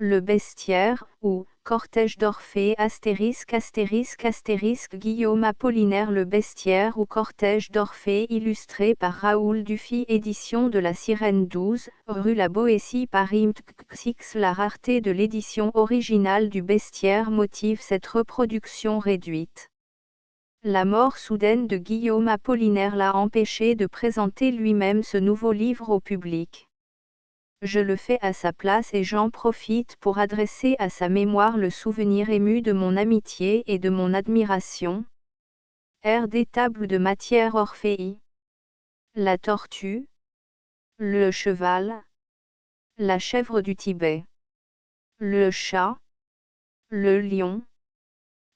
Le bestiaire, ou cortège d'Orphée *** Guillaume Apollinaire. Le bestiaire ou cortège d'Orphée illustré par Raoul Dufy. Édition de la Sirène 12, rue La Boétie, Paris. La rareté de l'édition originale du bestiaire motive cette reproduction réduite. La mort soudaine de Guillaume Apollinaire l'a empêché de présenter lui-même ce nouveau livre au public. Je le fais à sa place et j'en profite pour adresser à sa mémoire le souvenir ému de mon amitié et de mon admiration. Air des tables de matière Orphée. La tortue, le cheval, la chèvre du Tibet, le chat, le lion,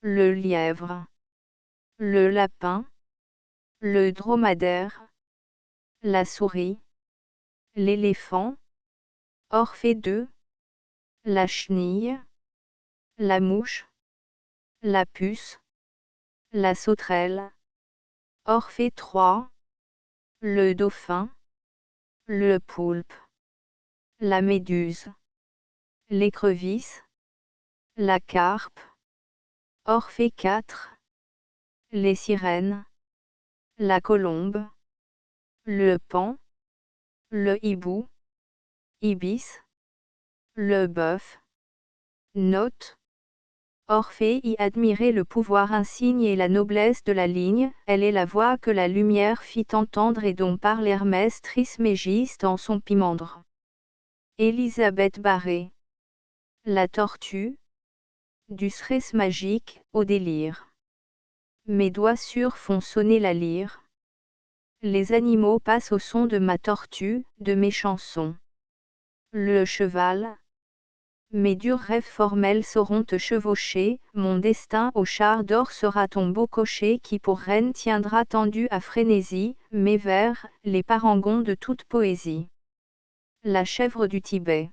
le lièvre, le lapin, le dromadaire, la souris, l'éléphant, Orphée 2, la chenille, la mouche, la puce, la sauterelle, Orphée 3, le dauphin, le poulpe, la méduse, l'écrevisse, la carpe, Orphée 4, les sirènes, la colombe, le paon, le hibou, ibis, le bœuf. Note. Orphée y admirait le pouvoir insigne et la noblesse de la ligne, elle est la voix que la lumière fit entendre et dont parle Hermès Trismégiste en son Pimandre. Élisabeth Barré. La tortue. Du cerise magique, au délire. Mes doigts sûrs font sonner la lyre. Les animaux passent au son de ma tortue, de mes chansons. Le cheval. Mes durs rêves formels sauront te chevaucher, mon destin au char d'or sera ton beau cocher qui pour reine tiendra tendu à frénésie, mes vers, les parangons de toute poésie. La chèvre du Tibet.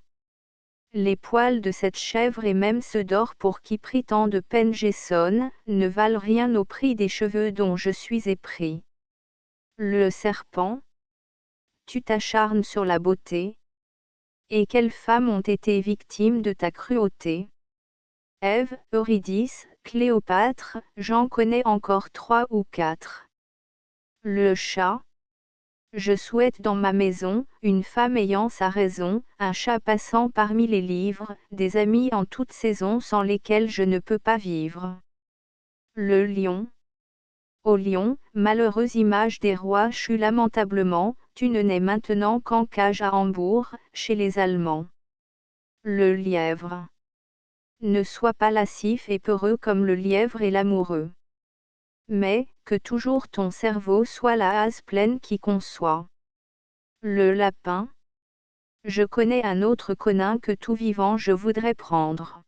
Les poils de cette chèvre et même ceux d'or pour qui pris tant de peine j'essonne, ne valent rien au prix des cheveux dont je suis épris. Le serpent. Tu t'acharnes sur la beauté. Et quelles femmes ont été victimes de ta cruauté? Ève, Eurydice, Cléopâtre, j'en connais encore 3 ou 4. Le chat. Je souhaite dans ma maison, une femme ayant sa raison, un chat passant parmi les livres, des amis en toute saison sans lesquels je ne peux pas vivre. Le lion. Ô lion, malheureuse image des rois chus lamentablement, tu ne nais maintenant qu'en cage à Hambourg, chez les Allemands. Le lièvre. Ne sois pas lascif et peureux comme le lièvre et l'amoureux. Mais, que toujours ton cerveau soit la hase pleine qui conçoit. Le lapin. Je connais un autre conin que tout vivant je voudrais prendre.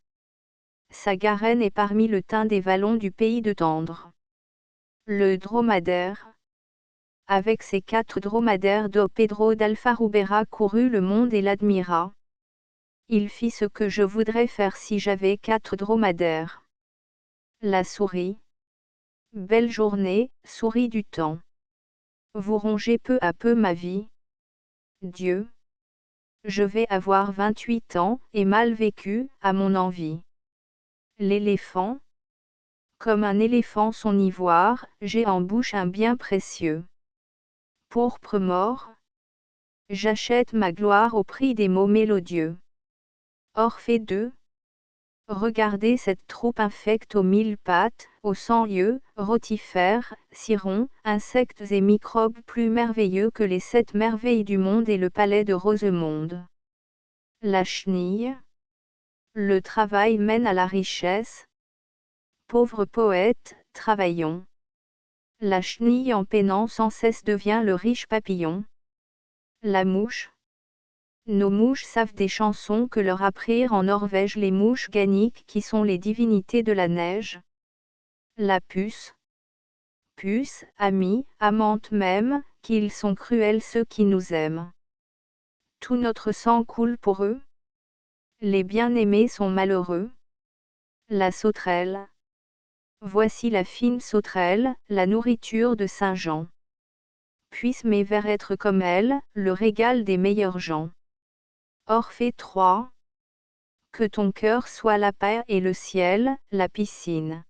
Sa garenne est parmi le thym des vallons du pays de Tendre. Le dromadaire. Avec ses 4 dromadaires do Pedro d'Alfarubera courut le monde et l'admira. Il fit ce que je voudrais faire si j'avais 4 dromadaires. La souris. Belle journée, souris du temps. Vous rongez peu à peu ma vie. Dieu. Je vais avoir 28 ans, et mal vécu, à mon envie. L'éléphant. Comme un éléphant son ivoire, j'ai en bouche un bien précieux. Pourpre mort. J'achète ma gloire au prix des mots mélodieux. Orphée 2. Regardez cette troupe infecte aux 1000 pattes, aux 100 yeux, rotifères, cirons, insectes et microbes plus merveilleux que les 7 merveilles du monde et le palais de Rosemonde. La chenille. Le travail mène à la richesse. Pauvres poètes, travaillons. La chenille en peinant sans cesse devient le riche papillon. La mouche. Nos mouches savent des chansons que leur apprirent en Norvège les mouches ganiques qui sont les divinités de la neige. La puce. Puce, amie, amante même, qu'ils sont cruels ceux qui nous aiment. Tout notre sang coule pour eux. Les bien-aimés sont malheureux. La sauterelle. Voici la fine sauterelle, la nourriture de Saint Jean. Puisse mes vers être comme elle, le régal des meilleurs gens. Orphée 3. Que ton cœur soit la paix et le ciel, la piscine.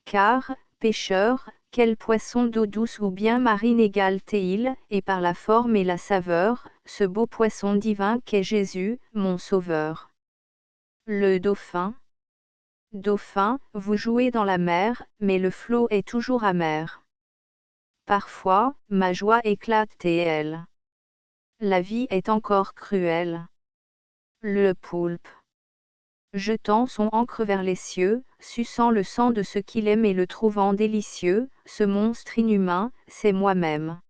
Car, pêcheur, quel poisson d'eau douce ou bien marine égale-t-il, et par la forme et la saveur, ce beau poisson divin qu'est Jésus, mon Sauveur. Le dauphin. Dauphin, vous jouez dans la mer, mais le flot est toujours amer. Parfois, ma joie éclate et elle. La vie est encore cruelle. Le poulpe. Jetant son ancre vers les cieux, suçant le sang de ce qu'il aime et le trouvant délicieux, ce monstre inhumain, c'est moi-même.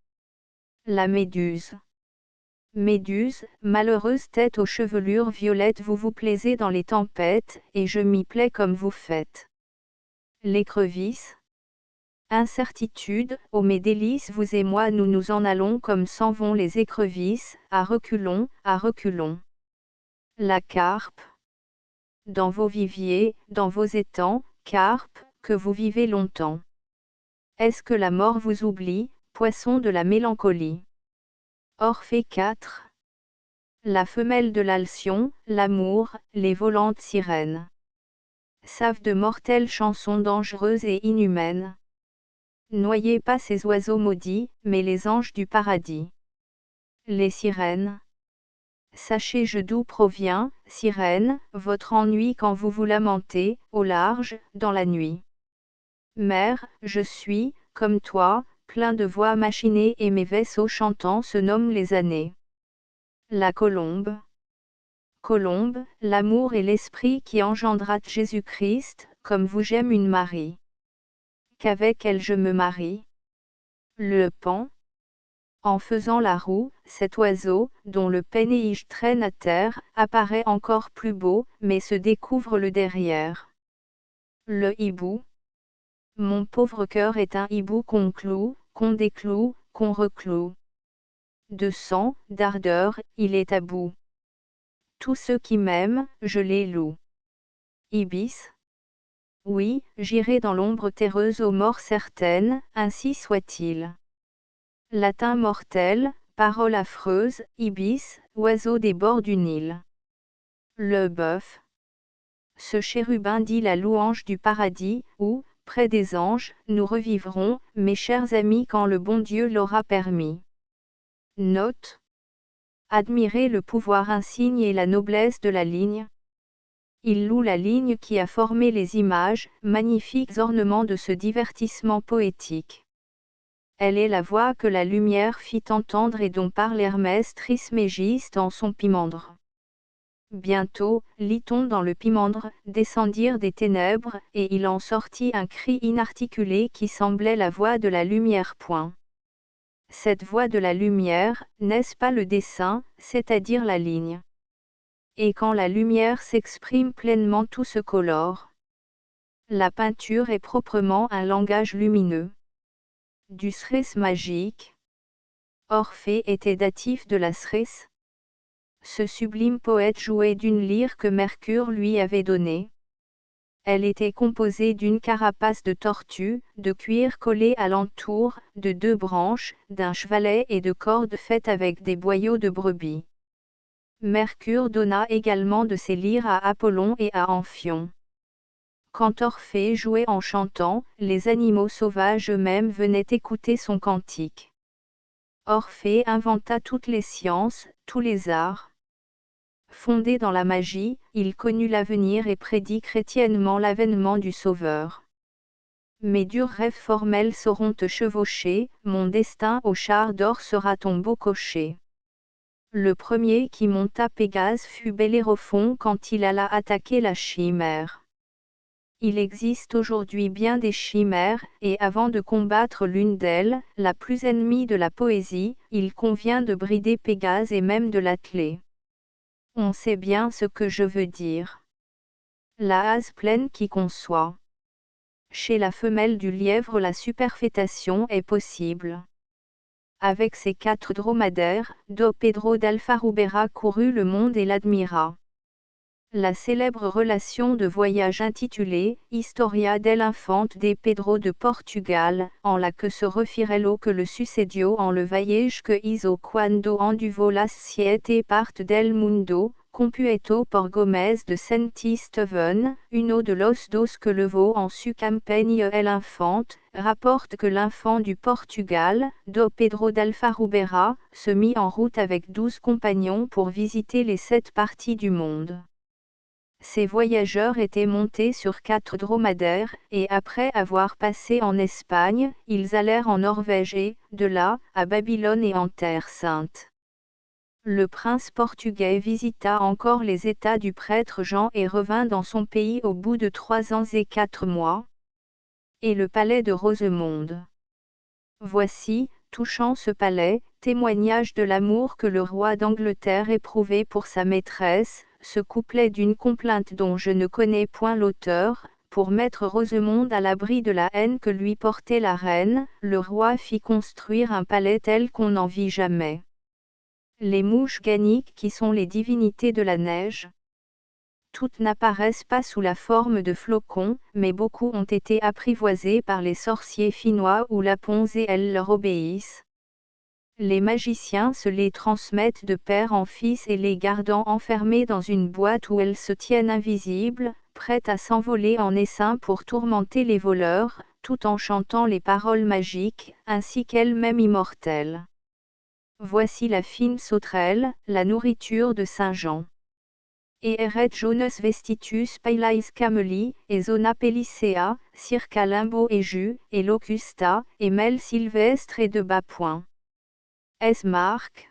La méduse. Méduse, malheureuse tête aux chevelures violettes, vous vous plaisez dans les tempêtes, et je m'y plais comme vous faites. L'écrevisse. Incertitude, ô mes délices, vous et moi nous nous en allons comme s'en vont les écrevisses, à reculons, à reculons. La carpe. Dans vos viviers, dans vos étangs, carpe, que vous vivez longtemps. Est-ce que la mort vous oublie, poisson de la mélancolie? Orphée 4. La femelle de l'Alcyon, l'amour, les volantes sirènes. Savent de mortelles chansons dangereuses et inhumaines. Noyez pas ces oiseaux maudits, mais les anges du paradis. Les sirènes. Sachez d'où provient, sirène, votre ennui quand vous vous lamentez, au large, dans la nuit. Mer, je suis, comme toi, plein de voix machinées et mes vaisseaux chantants se nomment les années. La colombe. Colombe, l'amour et l'esprit qui engendra Jésus-Christ, comme vous j'aime une Marie. Qu'avec elle je me marie. Le paon. En faisant la roue, cet oiseau, dont le penneige traîne à terre, apparaît encore plus beau, mais se découvre le derrière. Le hibou. Mon pauvre cœur est un hibou qu'on cloue, qu'on décloue, qu'on recloue. De sang, d'ardeur, il est à bout. Tous ceux qui m'aiment, je les loue. Ibis. Oui, j'irai dans l'ombre terreuse aux morts certaines, ainsi soit-il. Latin mortel, parole affreuse, ibis, oiseau des bords du Nil. Le bœuf. Ce chérubin dit la louange du paradis, où, près des anges, nous revivrons, mes chers amis, quand le bon Dieu l'aura permis. Note. Admirez le pouvoir insigne et la noblesse de la ligne. Il loue la ligne qui a formé les images, magnifiques ornements de ce divertissement poétique. Elle est la voix que la lumière fit entendre et dont parle Hermès Trismégiste en son Pimandre. Bientôt, lit-on dans le Pimandre, descendirent des ténèbres, et il en sortit un cri inarticulé qui semblait la voix de la lumière. Cette voix de la lumière, n'est-ce pas le dessin, c'est-à-dire la ligne? Et quand la lumière s'exprime pleinement tout se colore. La peinture est proprement un langage lumineux. Du cérès magique. Orphée était datif de la cérès. Ce sublime poète jouait d'une lyre que Mercure lui avait donnée. Elle était composée d'une carapace de tortue, de cuir collé à l'entour, de 2 branches, d'un chevalet et de cordes faites avec des boyaux de brebis. Mercure donna également de ses lyres à Apollon et à Amphion. Quand Orphée jouait en chantant, les animaux sauvages eux-mêmes venaient écouter son cantique. Orphée inventa toutes les sciences, tous les arts. Fondé dans la magie, il connut l'avenir et prédit chrétiennement l'avènement du Sauveur. Mes durs rêves formels sauront te chevaucher, mon destin au char d'or sera ton beau cocher. Le premier qui monta Pégase fut Bellérophon quand il alla attaquer la chimère. Il existe aujourd'hui bien des chimères, et avant de combattre l'une d'elles, la plus ennemie de la poésie, il convient de brider Pégase et même de l'atteler. On sait bien ce que je veux dire. La hase pleine qui conçoit. Chez la femelle du lièvre la superfétation est possible. Avec ses 4 dromadaires, Do Pedro d'Alfarubera courut le monde et l'admira. La célèbre relation de voyage intitulée « Historia del Infante de Pedro de Portugal », en la que se refirello que le sucedió en le voyage que hizo cuando anduvo las 7 partes del mundo, Compuesto por Gómez de Saint-Steven, uno de los dos que levó en su campagne el infante, rapporte que l'infant du Portugal, do Pedro d'Alfarubera, se mit en route avec 12 compagnons pour visiter les 7 parties du monde. Ces voyageurs étaient montés sur 4 dromadaires, et après avoir passé en Espagne, ils allèrent en Norvège et, de là, à Babylone et en Terre Sainte. Le prince portugais visita encore les états du prêtre Jean et revint dans son pays au bout de 3 ans et 4 mois. Et le palais de Rosemonde. Voici, touchant ce palais, témoignage de l'amour que le roi d'Angleterre éprouvait pour sa maîtresse, ce couplet d'une complainte dont je ne connais point l'auteur. Pour mettre Rosemonde à l'abri de la haine que lui portait la reine, le roi fit construire un palais tel qu'on n'en vit jamais. Les mouches ganiques qui sont les divinités de la neige. Toutes n'apparaissent pas sous la forme de flocons, mais beaucoup ont été apprivoisées par les sorciers finnois ou lapons et elles leur obéissent. Les magiciens se les transmettent de père en fils et les gardant enfermées dans une boîte où elles se tiennent invisibles, prêtes à s'envoler en essaim pour tourmenter les voleurs, tout en chantant les paroles magiques, ainsi qu'elles-mêmes immortelles. Voici la fine sauterelle, la nourriture de Saint Jean. Et eret jones vestitus pailais cameli, et zona pellicea, circa limbo et jus, et locusta, et mel sylvestre et de bas point. S. Marc.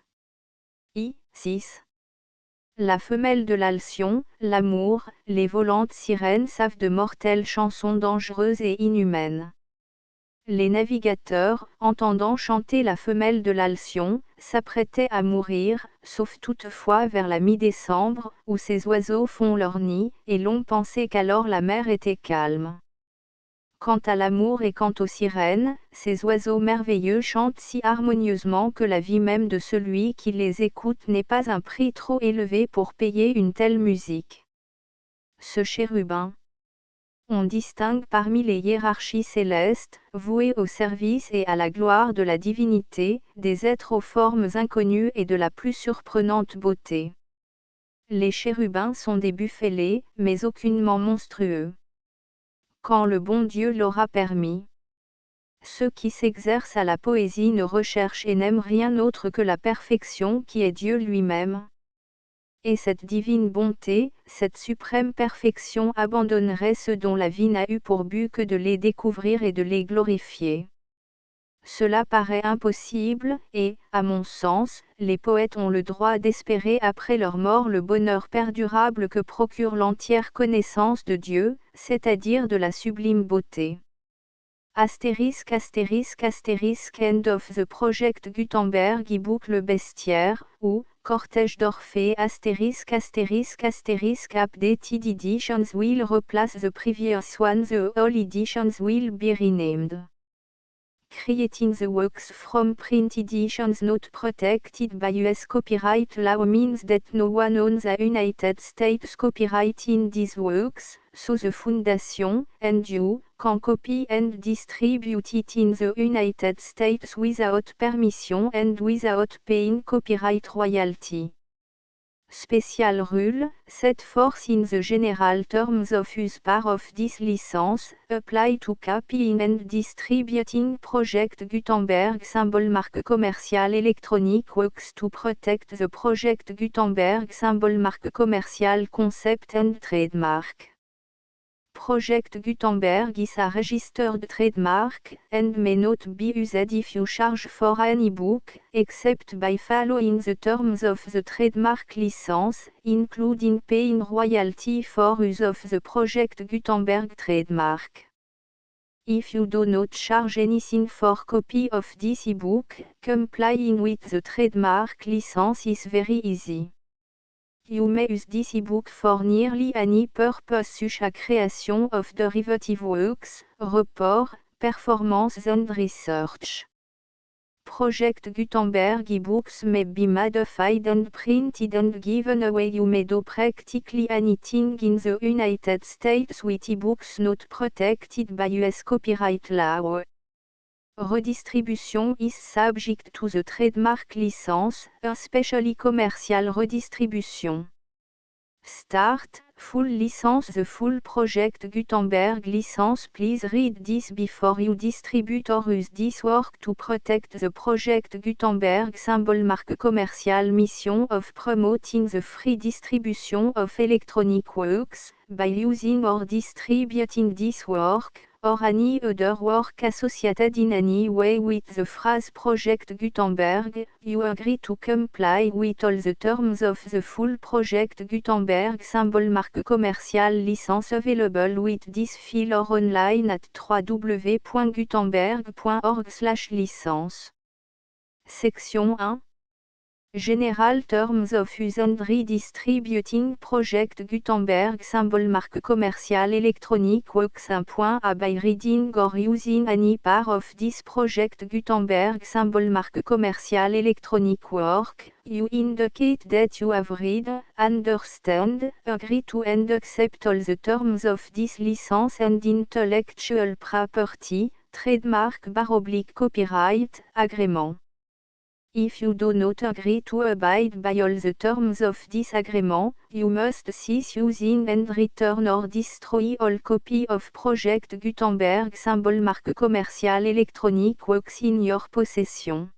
I. 6. La femelle de l'Alcyon, l'amour, les volantes sirènes savent de mortelles chansons dangereuses et inhumaines. Les navigateurs, entendant chanter la femelle de l'Alcyon, s'apprêtaient à mourir, sauf toutefois vers la mi-décembre, où ces oiseaux font leur nid, et l'on pensait qu'alors la mer était calme. Quant à l'amour et quant aux sirènes, ces oiseaux merveilleux chantent si harmonieusement que la vie même de celui qui les écoute n'est pas un prix trop élevé pour payer une telle musique. Ce chérubin. On distingue parmi les hiérarchies célestes, vouées au service et à la gloire de la divinité, des êtres aux formes inconnues et de la plus surprenante beauté. Les chérubins sont des buffélés, mais aucunement monstrueux. Quand le bon Dieu l'aura permis. Ceux qui s'exercent à la poésie ne recherchent et n'aiment rien autre que la perfection qui est Dieu lui-même. Et cette divine bonté, cette suprême perfection abandonnerait ceux dont la vie n'a eu pour but que de les découvrir et de les glorifier. Cela paraît impossible, et, à mon sens, les poètes ont le droit d'espérer après leur mort le bonheur perdurable que procure l'entière connaissance de Dieu, c'est-à-dire de la sublime beauté. Astérisque astérisque astérisque End of the Project Gutenberg e-book Le Bestiaire, ou, Cortège d'Orphée astérisque astérisque astérisque Updated editions will replace the previous one. The all editions will be renamed. Creating the works from print editions not protected by US copyright law means that no one owns the United States copyright in these works, so the Foundation, and you, can copy and distribute it in the United States without permission and without paying copyright royalty. Special rule, set forth in the general terms of use part of this license, apply to copying and distributing Project Gutenberg symbol marque commercial electronic works to protect the Project Gutenberg symbol marque commercial concept and trademark. Project Gutenberg is a registered trademark, and may not be used if you charge for an e-book, except by following the terms of the trademark license, including paying royalty for use of the Project Gutenberg trademark. If you do not charge anything for copy of this e-book, complying with the trademark license is very easy. You may use this e-book for nearly any purpose such as creation of derivative works, report, performance and research. Project Gutenberg e-books may be modified and printed and given away. You may do practically anything in the United States with e-books not protected by US copyright law. Redistribution is subject to the trademark license, especially commercial redistribution. Start, full license. The full project Gutenberg license. Please read this before you distribute or use this work to protect the project Gutenberg symbol. Marque commerciale. Mission of promoting the free distribution of electronic works, by using or distributing this work, or any other work associated in any way with the phrase Project Gutenberg. You agree to comply with all the terms of the full Project Gutenberg symbol. Marque commerciale. Licence available with this file or online at www.gutenberg.org/licence. Section 1. General Terms of Use and Redistributing Project Gutenberg symbol. Marque commerciale. Electronic Works. A by reading or using any part of this Project Gutenberg symbol. Marque commerciale. Electronic Work. You indicate that you have read, understand, agree to and accept all the terms of this license and intellectual property, trademark / copyright, agreement. If you do not agree to abide by all the terms of this agreement, you must cease using and return or destroy all copy of Project Gutenberg symbol. Marque commerciale. Electronic Works in your possession.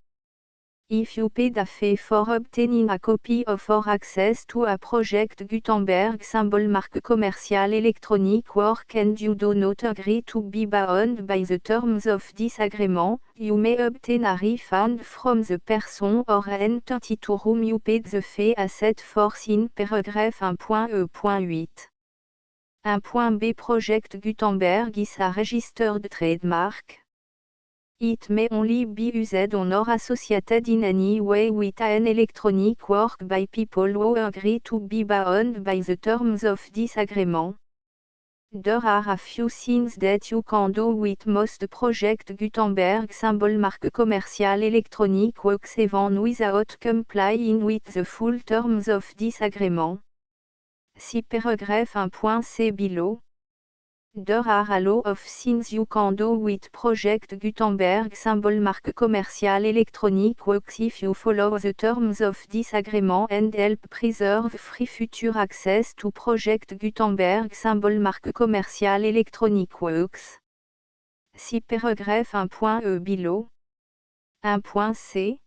If you paid a fee for obtaining a copy of or access to a Project Gutenberg symbol. Marque commerciale. Electronic Work and you do not agree to be bound by the terms of this agreement, you may obtain a refund from the person or entity to whom you paid the fee as set forth in paragraph 1.e.8. 1.b Project Gutenberg is a registered trademark. It may only be used on or associated in any way with an electronic work by people who agree to be bound by the terms of this agreement. There are a few things that you can do with most Project Gutenberg symbol. Marque commerciale. Electronic Works even without complying with the full terms of this agreement. See paragraph 1.c below. There are a lot of things you can do with Project Gutenberg symbol. Marque commerciale. Electronic Works if you follow the terms of this agreement and help preserve free future access to Project Gutenberg symbol. Marque commerciale. Electronic Works. See paragraph 1.e below. 1.c.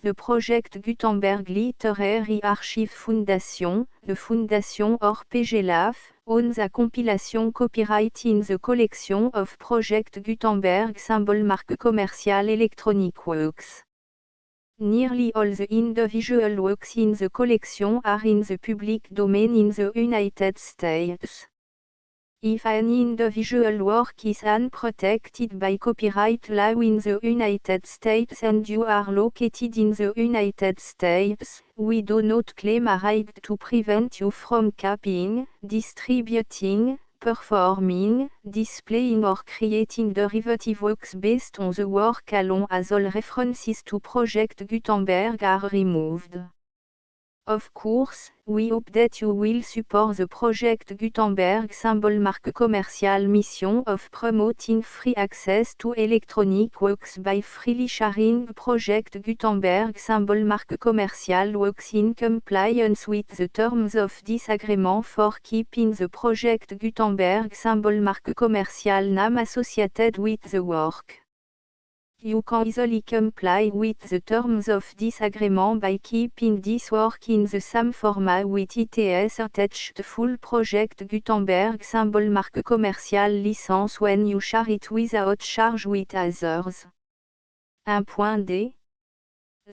The Project Gutenberg Literary Archive Foundation, the Foundation or PGLAF, owns a compilation copyright in the collection of Project Gutenberg symbol. Marque commerciale. Electronic Works. Nearly all the individual works in the collection are in the public domain in the United States. If an individual work is unprotected by copyright law in the United States and you are located in the United States, we do not claim a right to prevent you from copying, distributing, performing, displaying or creating derivative works based on the work alone as all references to Project Gutenberg are removed. Of course, we hope that you will support the Project Gutenberg symbol. Marque commerciale. Mission of promoting free access to electronic works by freely sharing Project Gutenberg symbol. Marque commerciale. Works in compliance with the terms of this agreement for keeping the Project Gutenberg symbol. Marque commerciale. Name associated with the work. You can easily comply with the terms of this agreement by keeping this work in the same format with its attached full Project Gutenberg symbol. Marque commerciale. License when you share it without charge with others. 1.d.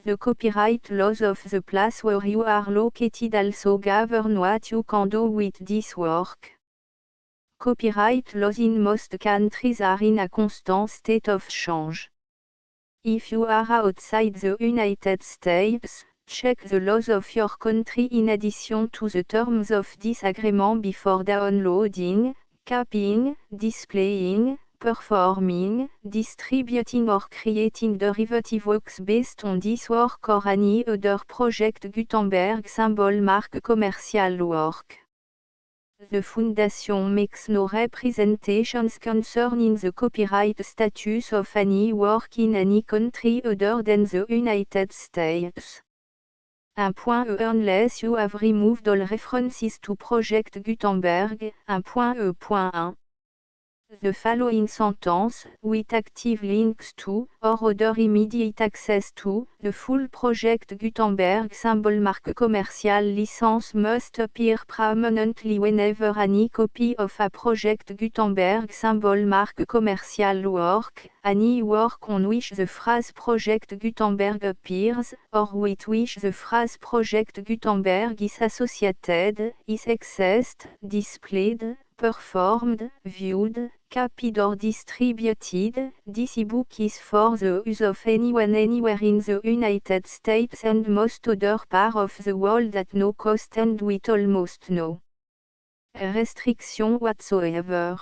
The copyright laws of the place where you are located also govern what you can do with this work. Copyright laws in most countries are in a constant state of change. If you are outside the United States, check the laws of your country in addition to the terms of this agreement before downloading, copying, displaying, performing, distributing or creating derivative works based on this work or any other Project Gutenberg symbol. Marque commerciale work. The Foundation makes no representations concerning the copyright status of any work in any country other than the United States. Unless you have removed all references to Project Gutenberg. 1.e.1. The following sentence, with active links to, or other immediate access to, the full Project Gutenberg symbol marque commercial license must appear prominently whenever any copy of a Project Gutenberg symbol marque commercial work, any work on which the phrase Project Gutenberg appears, or with which the phrase Project Gutenberg is associated, is accessed, displayed, performed, viewed, copied or distributed. This ebook is for the use of anyone anywhere in the United States and most other parts of the world at no cost and with almost no restriction whatsoever.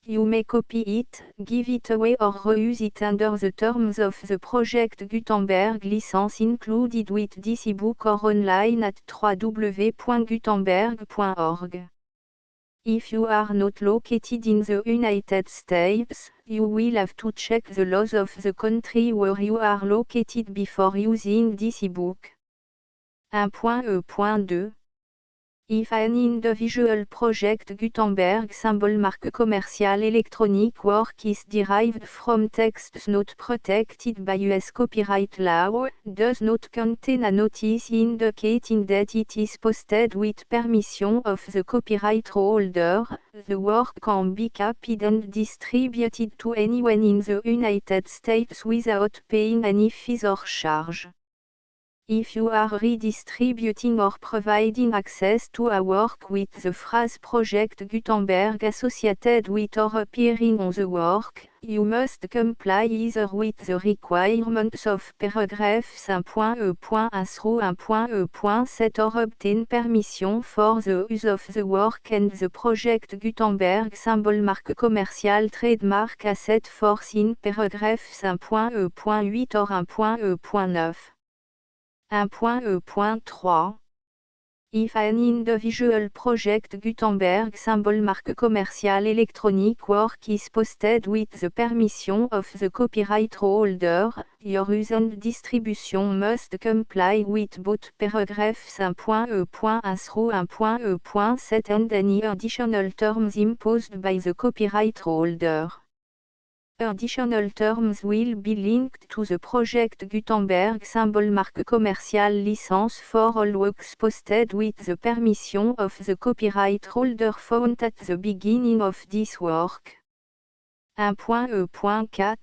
You may copy it, give it away or reuse it under the terms of the Project Gutenberg license included with this ebook or online at www.gutenberg.org. If you are not located in the United States, you will have to check the laws of the country where you are located before using this ebook. 1.e.2. If an individual Project Gutenberg symbol marque commercial electronic work is derived from texts not protected by US copyright law, does not contain a notice indicating that it is posted with permission of the copyright holder, the work can be copied and distributed to anyone in the United States without paying any fees or charge. If you are redistributing or providing access to a work with the phrase Project Gutenberg associated with or appearing on the work, you must comply either with the requirements of paragraphs 1.e.1 through 1.e.7 or obtain permission for the use of the work and the Project Gutenberg symbol marque commercial trademark as set forth in paragraphs 1.e.8 or 1.e.9. 1.e.3. If an individual Project Gutenberg symbol marque commercial electronic work is posted with the permission of the copyright holder, your use and distribution must comply with both paragraphs 1.e.1 through 1.e.7 and any additional terms imposed by the copyright holder. Additional terms will be linked to the Project Gutenberg symbol marque commercial license for all works posted with the permission of the copyright holder found at the beginning of this work. 1.e.4.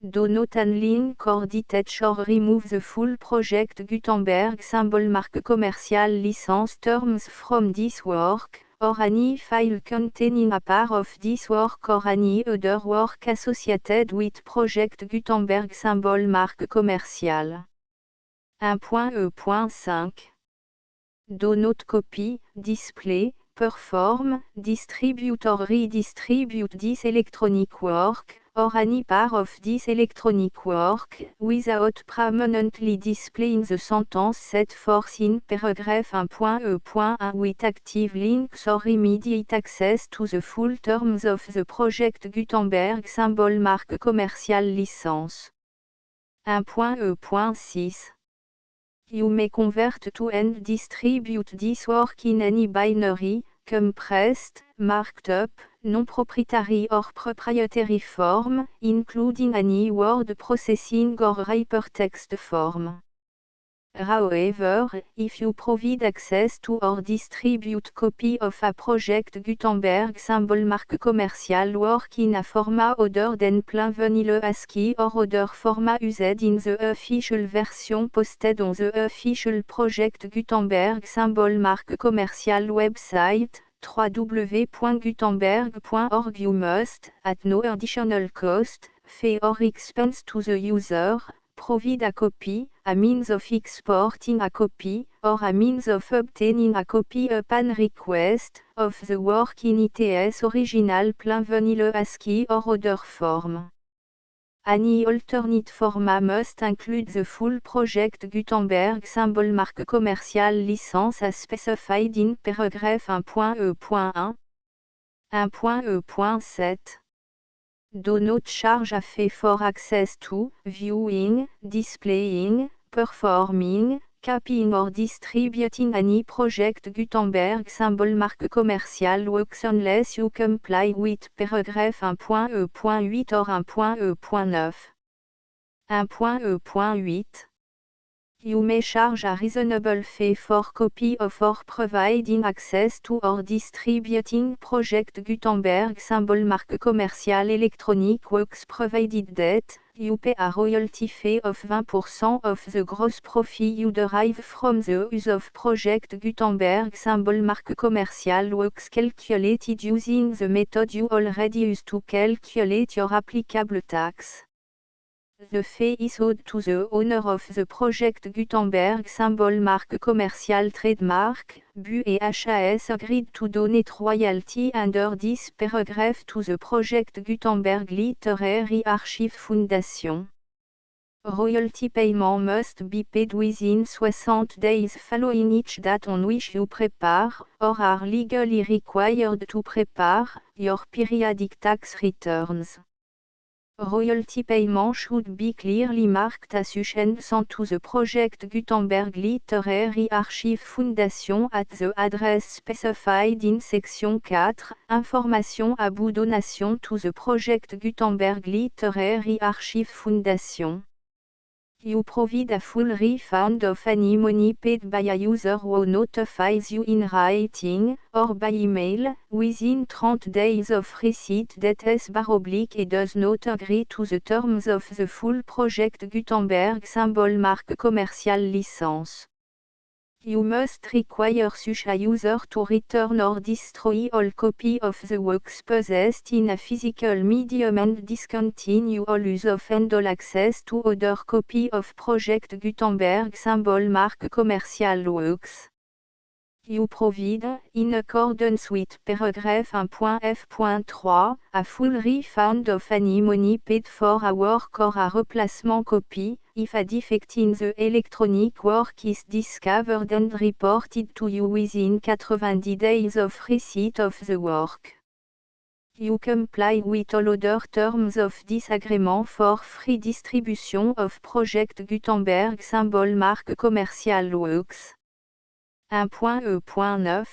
Do not unlink or detach or remove the full Project Gutenberg symbol marque commercial license terms from this work, or any file containing a part of this work or any other work associated with Project Gutenberg symbol marque commercial. 1.e.5. Do not copy, display, perform, distribute or redistribute this electronic work, or any part of this electronic work, without permanently displaying the sentence set forth in paragraph 1.e.1 with active links or immediate access to the full terms of the Project Gutenberg symbol marque commercial license. 1.e.6. You may convert to and distribute this work in any binary, compressed, marked up, non-proprietary or proprietary form, including any word processing or hypertext form. However, if you provide access to or distribute copy of a Project Gutenberg symbol marque commercial work in a format other than plain vanilla ASCII or other format used in the official version posted on the official Project Gutenberg symbol marque commercial website, www.gutenberg.org, you must, at no additional cost, fee or expense to the user, provide a copy, a means of exporting a copy, or a means of obtaining a copy upon request, of the work in its original plain vanilla ASCII or other form. Any alternate format must include the full Project Gutenberg symbol marque commercial license as specified in paragraph 1.e.1. 1.e.7. Do not charge a fee for access to, viewing, displaying, performing, copying or distributing any project Gutenberg symbol marque commerciale works unless you comply with paragraph 1.e.8 or 1.e.9. 1.e.8. You may charge a reasonable fee for copy of or providing access to or distributing project Gutenberg symbol marque commerciale electronic works provided that you pay a royalty fee of 20% of the gross profit you derive from the use of project Gutenberg symbol marque commerciale works calculated using the method you already use to calculate your applicable tax. The fee is owed to the owner of the project Gutenberg symbol marque commerciale trademark, BU et HAS agreed to donate royalty under this paragraph to the project Gutenberg Literary Archive Foundation. Royalty payment must be paid within 60 days following each date on which you prepare, or are legally required to prepare, your periodic tax returns. Royalty payment should be clearly marked assumption to the project Gutenberg Literary Archive Foundation at the address specified in section 4, information about donation to the project Gutenberg Literary Archive Foundation. You provide a full refund of any money paid by a user who notifies you in writing, or by email, within 30 days of receipt that S/et does not agree to the terms of the full project Gutenberg symbol marque commerciale license. You must require such a user to return or destroy all copy of the works possessed in a physical medium and discontinue all use of and all access to other copy of project Gutenberg symbol marque commerciale works. You provide, in accordance with paragraph 1.f.3, a full refund of any money paid for a work or a replacement copy, if a defect in the electronic work is discovered and reported to you within 90 days of receipt of the work. You comply with all other terms of this agreement for free distribution of project Gutenberg symbol marque commerciale works. 1.e.9.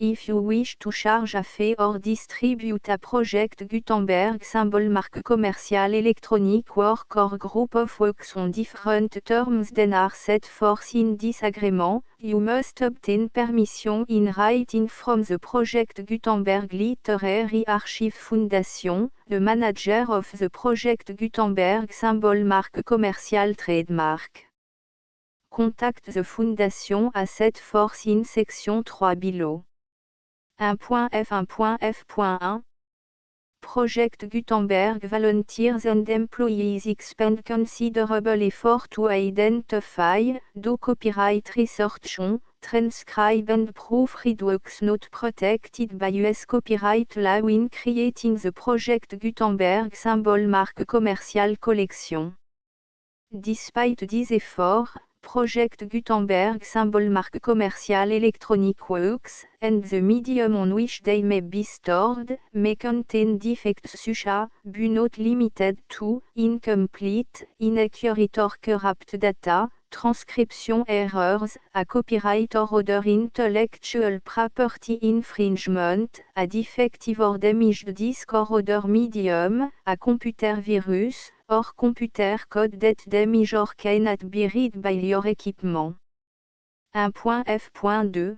If you wish to charge a fee or distribute a project Gutenberg symbol marque commerciale electronic work or group of works on different terms than are set forth in this agreement, you must obtain permission in writing from the project Gutenberg Literary Archive Foundation, the manager of the project Gutenberg symbol marque commerciale trademark. Contact the Foundation as set forth in section 3 below. 1.f1.f.1 Project Gutenberg volunteers and employees expend considerable effort to identify, do copyright research on, transcribe and proofread works not protected by US copyright law in creating the project Gutenberg symbol marque commerciale collection. Despite these efforts, Project Gutenberg symbol marque commerciale electronic works, and the medium on which they may be stored, may contain defects such as, but not limited to, incomplete, inaccurate or corrupt data, transcription errors, a copyright or other intellectual property infringement, a defective or damaged disk or other medium, a computer virus, or computer code that damage or cannot be read by your equipment. 1.f.2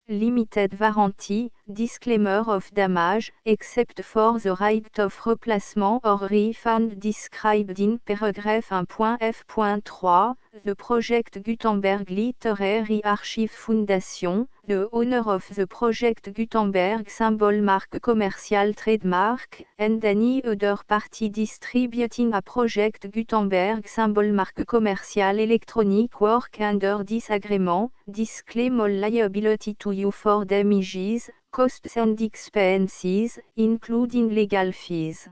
Limited warranty, disclaimer of damage, except for the right of replacement or refund described in paragraph 1.f.3, the project Gutenberg Literary Archive Foundation, the owner of the project Gutenberg symbol marque commerciale trademark, and any other party distributing a project Gutenberg symbol marque commerciale electronic work under this agreement, disclaim all liability to you for damages, costs and expenses, including legal fees.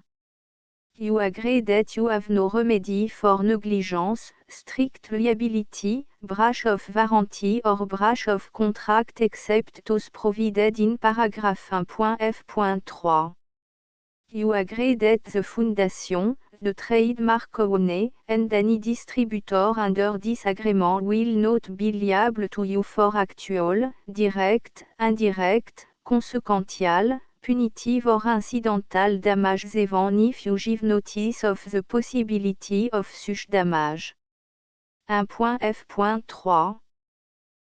You agree that you have no remedy for negligence, strict liability, breach of warranty or breach of contract except those provided in paragraph 1.f.3. You agree that the Foundation, the trademark owned, and any distributor under this agreement will not be liable to you for actual, direct, indirect, consequential, punitive or incidental damages even if you give notice of the possibility of such damage. 1.f.3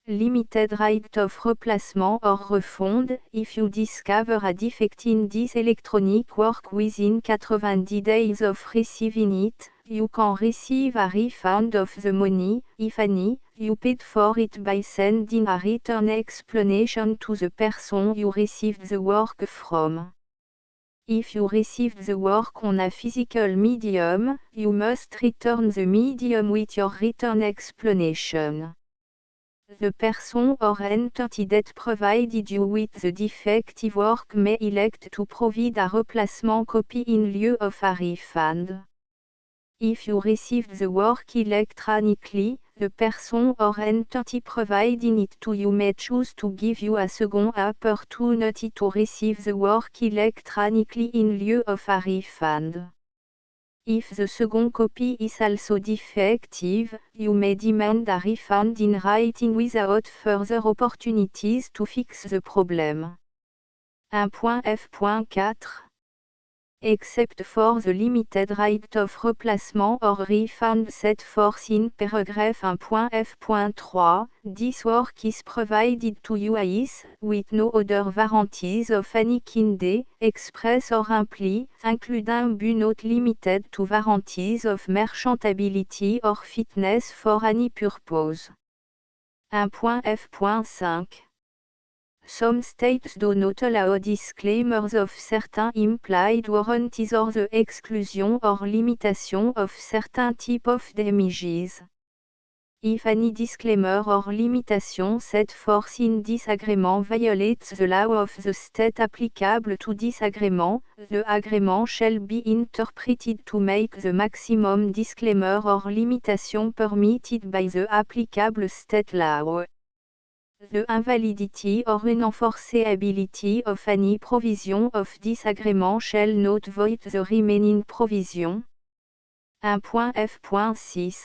Limited right of replacement or refund, if you discover a defect in this electronic work within 90 days of receiving it, you can receive a refund of the money, if any, you paid for it by sending a written explanation to the person you received the work from. If you received the work on a physical medium, you must return the medium with your written explanation. The person or entity that provided you with the defective work may elect to provide a replacement copy in lieu of a refund. If you received the work electronically, the person or entity providing it to you may choose to give you a second opportunity to receive the work electronically in lieu of a refund. If the second copy is also defective, you may demand a refund in writing without further opportunities to fix the problem. 1.f.4 Except for the limited right of replacement or refund set forth in paragraph 1.f.3, this work is provided to you as, with no other warranties of any kind, express or implied, including but not limited to warranties of merchantability or fitness for any purpose. 1.f.5 Some states do not allow disclaimers of certain implied warranties or the exclusion or limitation of certain type of damages. If any disclaimer or limitation set forth in this agreement violates the law of the state applicable to this agreement, the agreement shall be interpreted to make the maximum disclaimer or limitation permitted by the applicable state law. The invalidity or unenforceability of any provision of this agreement shall not void the remaining provision. 1.f.6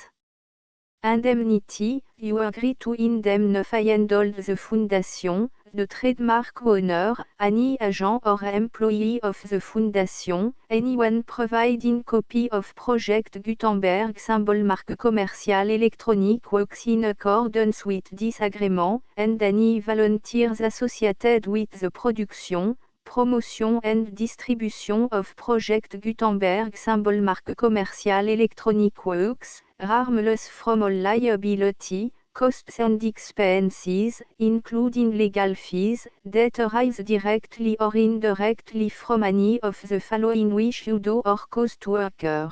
Indemnity, you agree to indemnify and hold the foundation, the trademark owner, any agent or employee of the foundation, anyone providing copy of Project Gutenberg symbol marque commercial electronic works in accordance with this agreement, and any volunteers associated with the production, promotion and distribution of Project Gutenberg symbol marque commercial electronic works, harmless from all liability, costs and expenses, including legal fees, that arise directly or indirectly from any of the following which you do or cause to occur.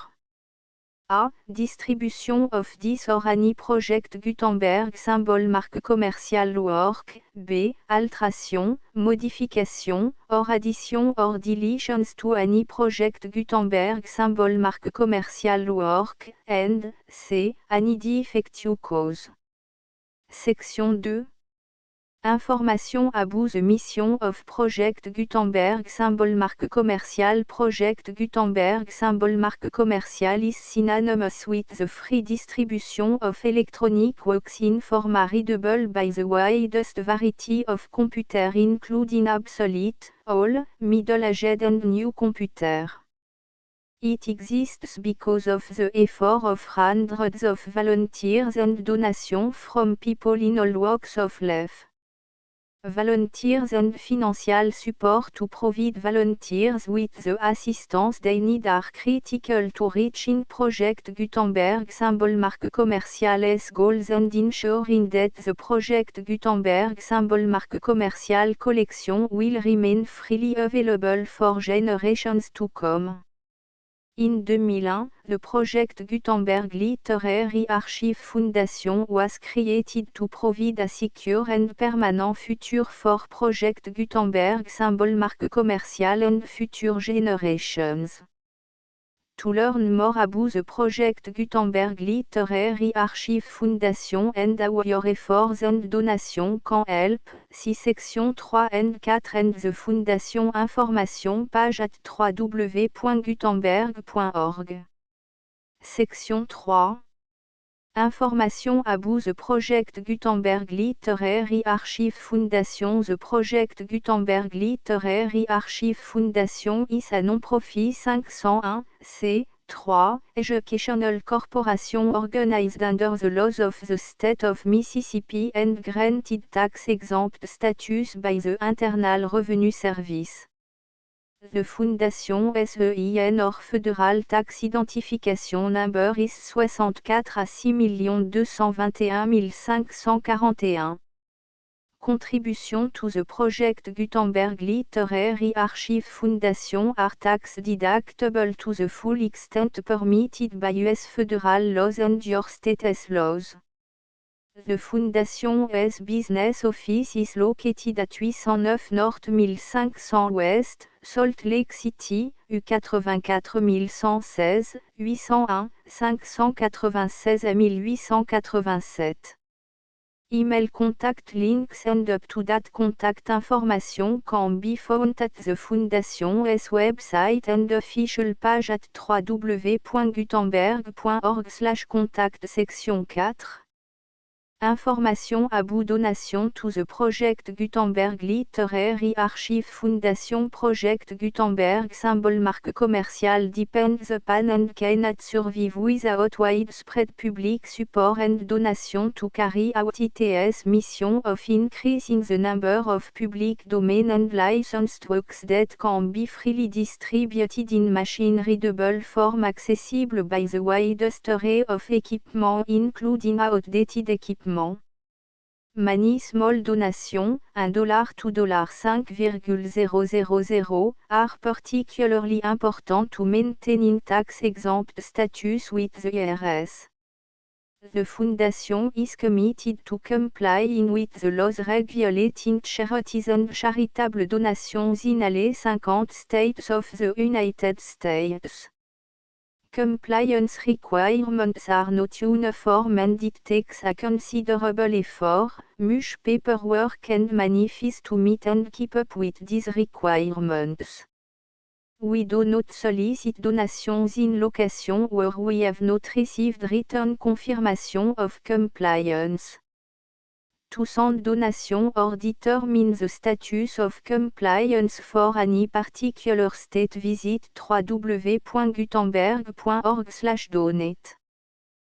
A. Distribution of this or any Project Gutenberg symbol marque commercial work. B. Alteration, modification, or addition or deletions to any Project Gutenberg symbol marque commercial work. And C. Any defective cause. Section 2. Information about the mission of Project Gutenberg symbol marque commercial. Project Gutenberg symbol marque commercial is synonymous with the free distribution of electronic works in format readable by the widest variety of computer including obsolete, old, middle-aged and new computer. It exists because of the effort of hundreds of volunteers and donations from people in all walks of life. Volunteers and financial support to provide volunteers with the assistance they need are critical to reaching Project Gutenberg symbol marque commercial's goals and ensuring that the Project Gutenberg symbol marque commercial collection will remain freely available for generations to come. In 2001, the Project Gutenberg Literary Archive Foundation was created to provide a secure and permanent future for Project Gutenberg symbol marque commercial and future generations. To learn more about the Project Gutenberg Literary Archive Foundation and how your efforts and donations can help, see section 3 and 4 and the Foundation information page at www.gutenberg.org. Section 3. Information about the Project Gutenberg Literary Archive Foundation. The Project Gutenberg Literary Archive Foundation is a non-profit 501 c3 educational corporation organized under the laws of the state of Mississippi and granted tax-exempt status by the Internal Revenue Service. The Fondation SEIN or Federal Tax Identification Number is 64 à 6 221 541. Contribution to the Project Gutenberg Literary Archive Foundation are tax deductible to the full extent permitted by US federal laws and your state's laws. The Foundation's business office is located at 809 North 1500 West, Salt Lake City, U84 116, 801, 596 à 1887. Email contact links and up-to-date contact information can be found at the Foundation's website and official page at www.gutenberg.org/contact. Section 4. Information about donation to the Project Gutenberg Literary Archive Foundation. Project Gutenberg symbol marque commercial depends upon and cannot survive without widespread public support and donation to carry out its mission of increasing the number of public domain and licensed works that can be freely distributed in machine-readable form accessible by the widest array of equipment including outdated equipment. Many small donations, $1 to $5,000, are particularly important to maintaining tax-exempt status with the IRS. The Foundation is committed to complying with the laws regulating charities and charitable donations in all 50 states of the United States. Compliance requirements are not uniform and it takes a considerable effort, much paperwork and money fees to meet and keep up with these requirements. We do not solicit donations in locations where we have not received written confirmation of compliance. To send donation or determine the status of compliance for any particular state, visit www.gutenberg.org/donate.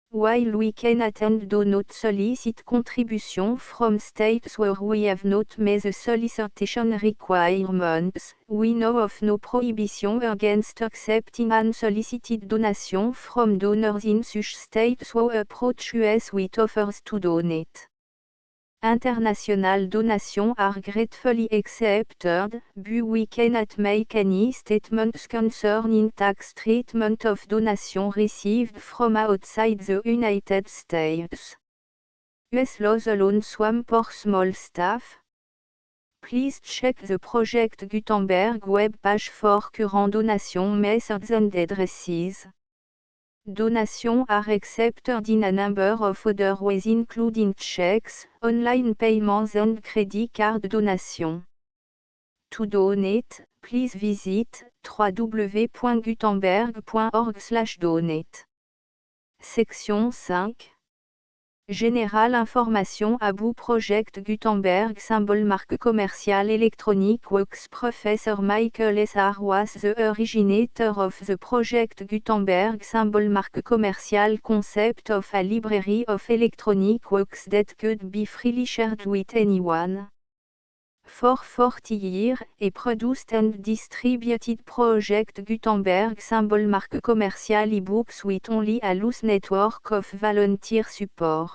While we cannot and do not solicit contribution from states where we have not met the solicitation requirements, we know of no prohibition against accepting unsolicited donation from donors in such states who approach us with offers to donate. International donations are gratefully accepted, but we cannot make any statements concerning tax treatment of donations received from outside the United States. US laws alone swamp for small staff. Please check the Project Gutenberg web page for current donation methods and addresses. Donations are accepted in a number of other ways including checks, online payments and credit card donations. To donate, please visit www.gutenberg.org/donate. Section 5. Général information about Project Gutenberg symbol marque commerciale Electronic Works. Professor Michael S.R. was the originator of the Project Gutenberg symbol marque commerciale concept of a library of electronic works that could be freely shared with anyone. For 40 years, he produced and distributed Project Gutenberg symbol marque commerciale ebooks with only a loose network of volunteer support.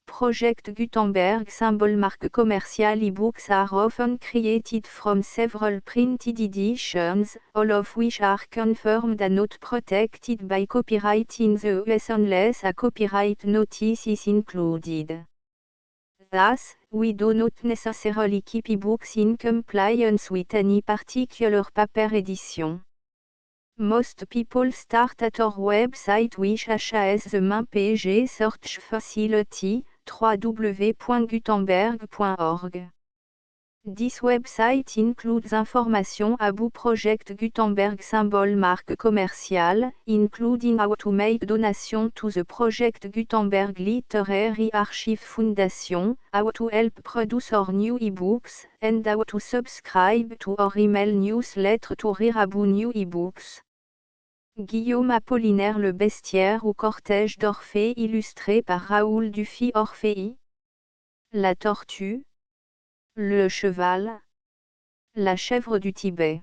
Project Gutenberg symbol marque commerciale ebooks are often created from several printed editions, all of which are confirmed and not protected by copyright in the US unless a copyright notice is included. Thus, we do not necessarily keep ebooks in compliance with any particular paper edition. Most people start at our website which has the main page search facility, www.gutenberg.org. This website includes information about Project Gutenberg symbol marque commercial, including how to make donation to the Project Gutenberg Literary Archive Foundation, how to help produce our new ebooks, and how to subscribe to our email newsletter to read about new ebooks. Guillaume Apollinaire Le Bestiaire ou Cortège d'Orphée illustré par Raoul Dufy Orphée. La tortue, le cheval, la chèvre du Tibet,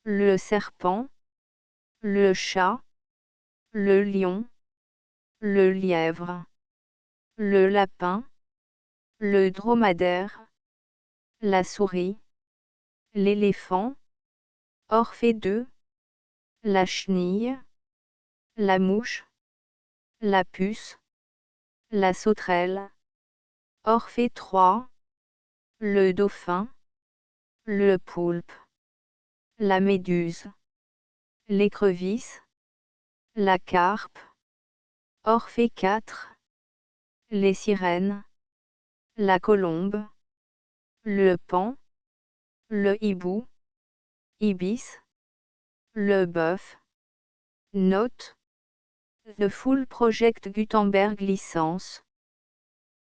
le serpent, le chat, le lion, le lièvre, le lapin, le dromadaire, la souris, l'éléphant, Orphée 2, la chenille, la mouche, la puce, la sauterelle, Orphée 3, le dauphin, le poulpe, la méduse, l'écrevisse, la carpe, Orphée 4, les sirènes, la colombe, le paon, le hibou, ibis, le bœuf. Note: The full Project Gutenberg license.